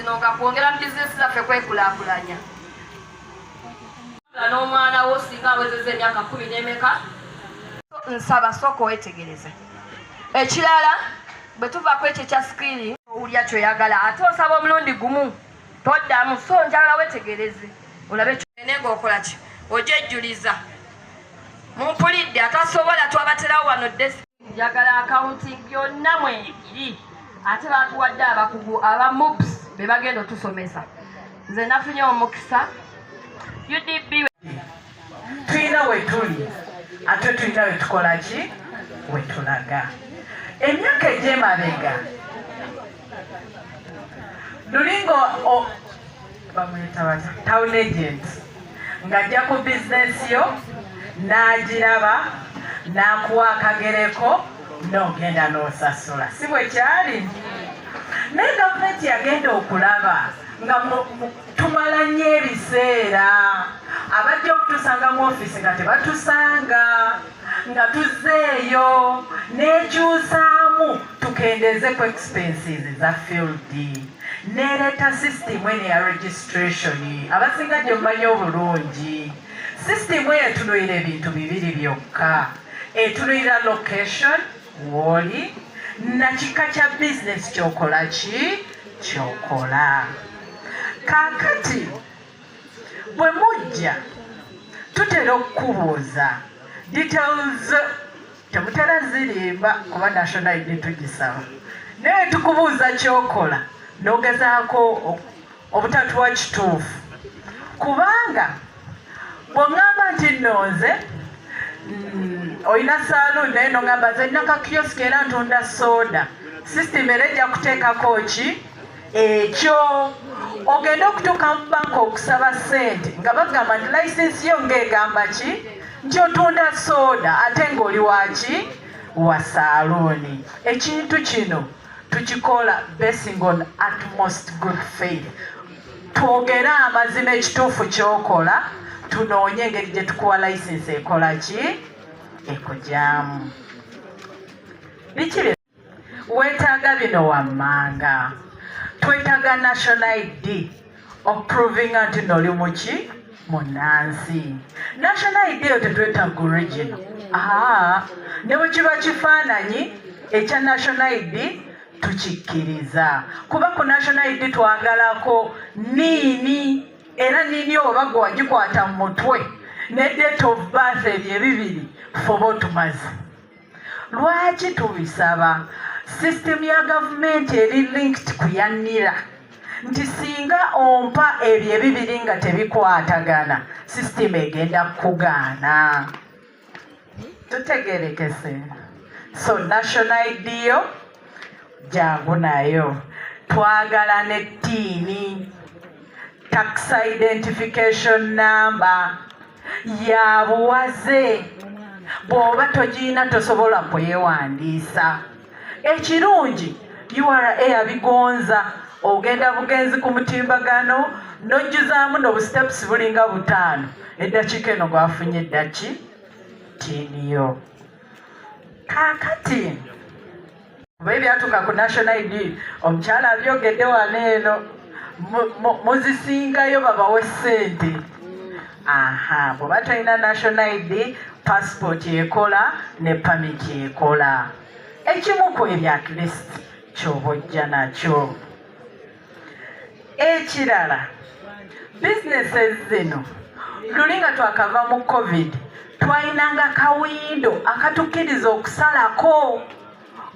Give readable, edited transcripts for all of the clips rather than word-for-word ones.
zino nga kwongera bizinesi zaffe kwekulaakulanya. N'omwana wo singa awezezza emyaka 10 n'emeka nsaba sooka weetegereze. Ekirala bwe tuva ku ekyo ekya sikiri owulya kyoyagala ate osaba omulundi gumu toddamu so njagala weetegereze olabe kyone ng'okola ki ojejjuliza. Mumpulidde atasobola twabaterawo wano desk njagala accounting yonna mwebiri ate batuwadde abakugu aba MOOPS be bagenda otusomesa. Nze nafunye omukisa UDB tulina wetuli ate tulina wetukola ki wetulaga. Emyaka egy'emabega lulingo bamuyita town agent ng'ajja ku bizinesi yo n'agiraba n'akuwa akagereko n'ogenda n'osasula. Si bwe kyali? Naye gavumenti yagenda okulaba nga tumala nnyo ebiseera abajja okutusanga mu ofiisi nga tebatusanga nga tuzzeeyo n'ekyusaamu tukendeeze ku expenses za field n'ereeta system eno ya registration. Abasinga gye mumanyi obulungi system eyo etunuulira ebintu bibiri byokka. Etunuulira location woli na kika kya business kyokola ki kyokola. Kaakati bwe mujja tutera okukubuuza details temutera zirimba kuba national ID tugisaba naye tukubuuza kyokola n'ogezaako obutatuwa kituufu kubanga bw'oŋŋamba nti nnoze olina saloon naye n'oŋŋamba nze nina kakiyosiki era ntunda soda system era ejja kuteekako ki ekyo ogenda okutuuka mu banka okusaba ssente nga bagamba nti layisensi yo ng'egamba ki nti otunda soda ate ng'oli waki wa salooni. Ekintu kino tukikola basing on utmost good faith. Twogere amazima ekituufu kyokola tunoonye engeri gye tukuwa layisensi ekola ki ekugyamu. Biki weetaaga bino wammanga. Twetaaga national ID okuprovinga nti noli muki munansi. National ID yo tetwetaaga original. Ne bwe kiba kifaananyi ekya national ID tukikkiriza kuba ku national ID twagalako niini era niini oba gwe wagikwata mu mutwe ne date of birth ebyo ebibiri foba otumaze. Lwaki tubisaba? System ya gavumenti eri linked kuyanira nti singa ompa ebyo ebibiri nga tebikwatagana system egenda kugaana. Tutegerekese. So national ID yo jangu nayo. Twagala ne tiini tax identification number ya buwaze bw'oba togirina tosobola kwewandiisa. Ekirungi URA yabigonza ogenda bugenzi ku mutimbagano n'ojjuzaamu n'obusteps bulinga 5 eddakiika eno gwafunye eddaki tiiniyo. Kaakati kuba ebyatuuka ku national ID omukyala abyogedde wano eno muzisingayo babawe ssente. Bw'oba talina national ID passport ekola ne permit ekola. Ekimu ku ebyo at least ky'oba ojja nakyo. Ekirala businesses zino luli nga twakava mu COVID twalinanga kawindo akatukkiriza okusalako.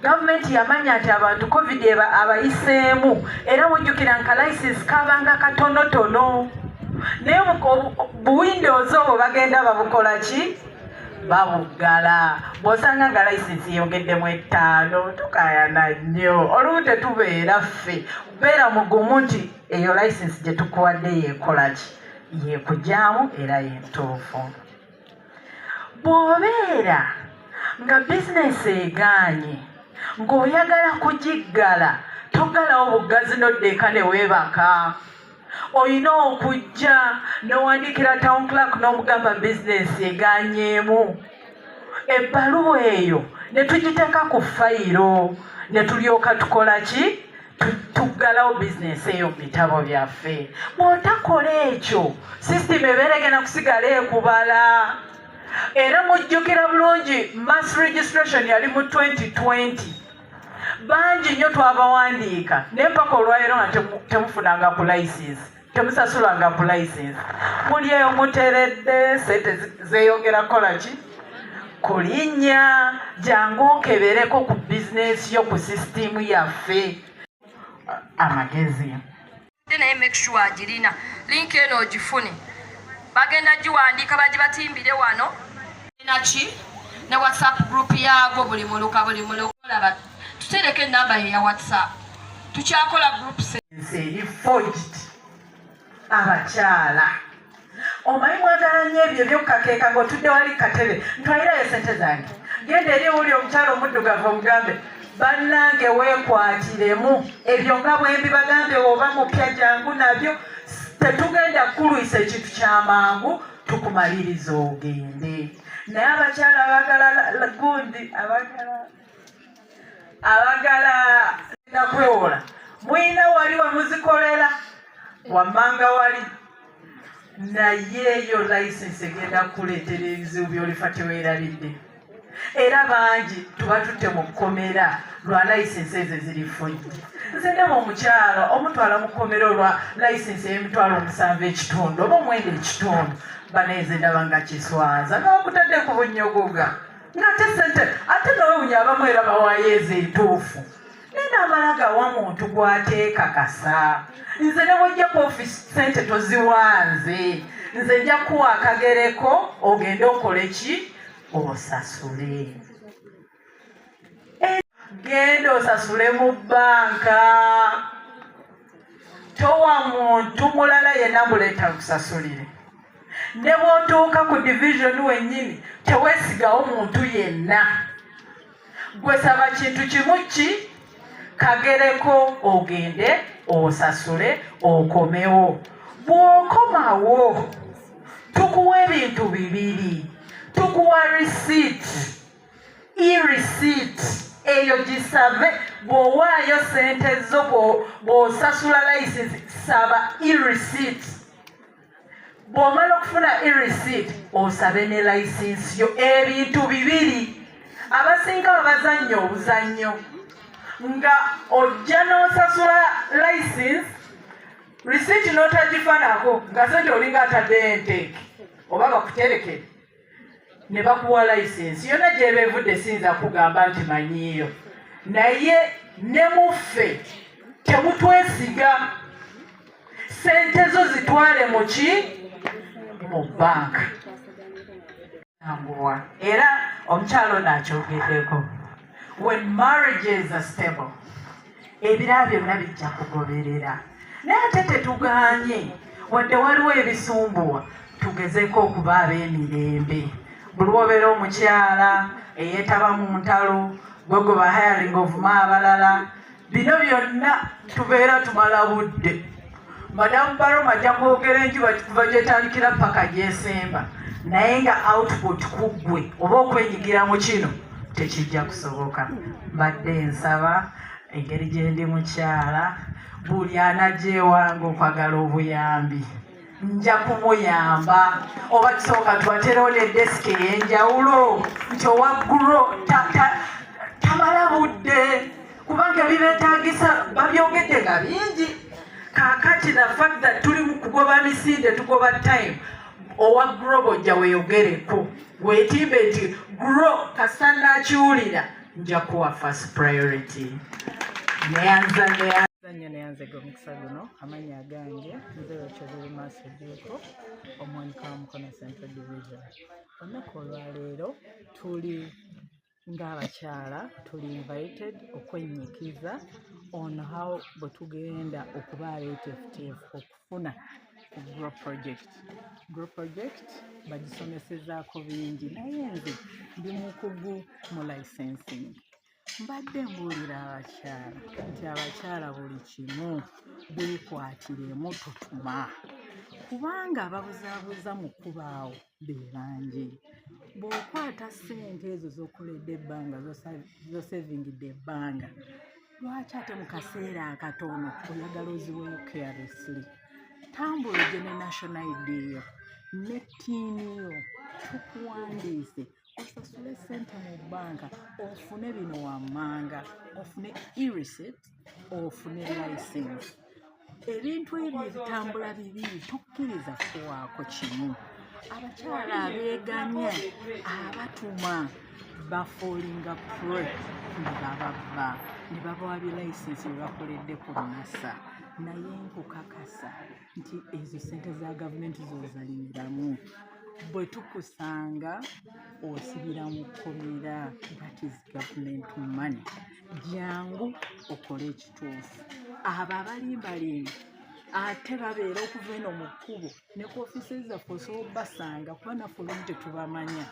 Gavumenti yamanya nti abantu COVID abayiseemu era mujjukira nka license kabanga katonotono naye buwindows obwo bagenda babukola ki babuggala. Bw'osanga nga license yongeddemu 5 tukayana nnyo olumu tetubeera ffe beera mugumu nti eyo license gye tukuwadde yeekola ki yeekugyamu era yentuufu. Bw'obeera nga bizinesi egaanye ng'oyagala kugiggala toggalawo buggazi n'oddeeka ne weebaka. Olina okujja n'owandiikira town clerk n'omugamba bizinesi egaanyeemu. Ebbaluwa eyo ne tugiteeka ku fayiro ne tulyoka tukola ki tuggalawo bizinesi eyo mu bitabo byaffe. Bw'otakola ekyo sisitimu ebeera egenda kusigala ekubala. Era mujjukira bulungi mass registration yali mu 2020. Bangi nnyo twabawandiika naye mpaka olwaleero nga temufunanga ku license, temusasulanga ku license. Muli eyo muteredde sente zeeyongera kukola ki? Kulinnya. Jangu okebereko ku bizinesi yo ku sisitimu yaffe. Amagezi naye make sure agirina link eno ogifune, bagenda giwandiika bagibatimbire wano naki ne whatsapp group yaago buli muluka olaba tutereko enamba ye ya whatsapp tukyakola group eri forged. Abakyala omanyi mwagala nnyo ebyo ebyokukakeeka ng'otudde wali katebe ntwalirayo sente zange, genda eri owuli omukyala omuddugavu omugambe bannange weekwatiremu ebyo nga bwe mbibagambe oba mupya jangu nabyo tetugenda kukulwisa ekintu kyamangu tukumaliriza ogende. Naye abakyala abagala gundi abagala nakwewola mwina wali wemuzikolera wammanga wali naye eyo license egenda kukuleetera ebizibu by'olifa teweerabidde. Era bangi tuba tutte mu kkomera lwa license ezo ziri forged. Nze ndaba omukyala omutwala mu kkomera olwa license y'emitwalo 7.5 oba 9.5 baneeze ndaba nga kiswaza nga bakutadde ku bunnyogoga ng'ate sente ate nawe bunyabamu era bawaayo entuufu. Naye n'amala gawa muntu gw'ateekakasa. Nze ne bw'ojja ku ofisi sente toziwanze, nze nja kuwa akagereko ogende okole ki? Osasule. Genda osasule mu bbanka. Towa muntu mulala yenna muleeta kusasulire. Ne bw'otuuka ku division wennyini teweesigawo muntu yenna. Gwe saba kintu kimu ki? Kagereko ogende osasule okomewo. Bw'okomawo tukuwa ebintu bibiri. Tukuwa receipt. E-receipt eyo gisave bw'owaayo sente zo bw'osasula license saba e-receipt. Bw'omala okufuna e-receipt osabe ne license yo. Ebintu bibiri. Abasinga bazannyo obuzannyo nga ojja n'osasula license receipt n'otagifanako nga sente olinga atadde enteeke oba bakuterekere ne bakuwa license yonna gy'eba evudde siyinza kugamba nti manyiiyo. Naye ne muffe temutwesiga. Sente zo zitwale mu ki? Mu bbanka. Era omukyalo n'akyogeddeko. When marriages are stable, ebirala byonna bijja kugoberera. Naye ate tetugaanye wadde waliwo ebisumbuwa tugezeeko okuba ab'emirembe. Buli lw'obeera omukyala eyeetaba mu ntalo gwe ba hiring of abalala, bino byonna tubeera tumala budde. Madamu Baroma ajja kwogera enjuba kuva gyetandikira paka gyesemba, naye nga output ku ggwe oba okwenyigira mu kino tekijja kusoboka. Mbadde nsaba engeri gye ndi mukyala buli anajja ewange okwagala obuyambi nja kumuyamba. Oba kisooka tubaterewo ne desiki ey'enjawulo nti owaggulu tamala budde kubanga ebibeetaagisa babyogedde nga bingi. Kaakati na fact that tuli mu kugoba misinde tugoba time owa grobo ojja weeyogereko weetimbe nti gro kasita naakiwulira nja kuwa first priority. Neyanze omukisa guno amannya gange nze Kyobuli Maaso Juuko omwanika wa Mukono Central Division. Olunaku olwaleero tuli ng'abakyala tuli invited okwenyikiza on how bwe tugenda okuba abeeteefuteefu okufuna ku GROW project. GROW project bagisomesezaako bingi naye nze ndi mukugu mu licensing. Mbadde mbuulira abakyala nti abakyala buli kimu bwekwatiremu tutuma kubanga ababuzaabuza mu kkubaawo be bangi. Bw'okwata ssente ezo z'okoledde ebbanga z'osevingidde ebbanga lwaki ate mu kaseera akatono oyagala oziweeyo carelessly? Tambula ogye ne national id yo ne ttiini yo, tukuwandiise osasule ssente mu bbanka ofune bino wammanga, ofune e-receipt, ofune license. Ebintu ebyo ebitambula bibiri tokkiriza kuwaako kimu. Abakyala abeeganya abatuma bafoolinga pre ne bababba ne babawa bilayisensi bye bakoledde ku NASA. Naye nkukakasa nti ezo ssente za gavumenti z'ozaliiramu. Bwe tukusanga osibira mu kkomera, that is government money. Jangu okole ekituufu. Abo abalimbalimba ate babeera okuva eno mu kkubo ne ku ofiisi zaffe osobola obbasanga kuba naffe olumu tetubamanya.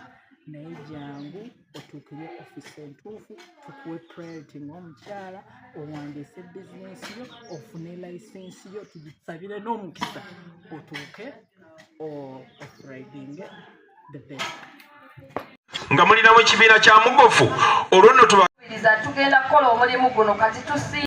Naye jangu otuukire ofiisi entuufu, tukuwe priority ng'omukyala, owandiise bizinensi yo, ofune layisensi yo, tugisabire n'omukisa otuuke othriding the best. Nga mulinamu ekibiina kya mugofu olwo nno tugenda kukola omulimu guno kati tusi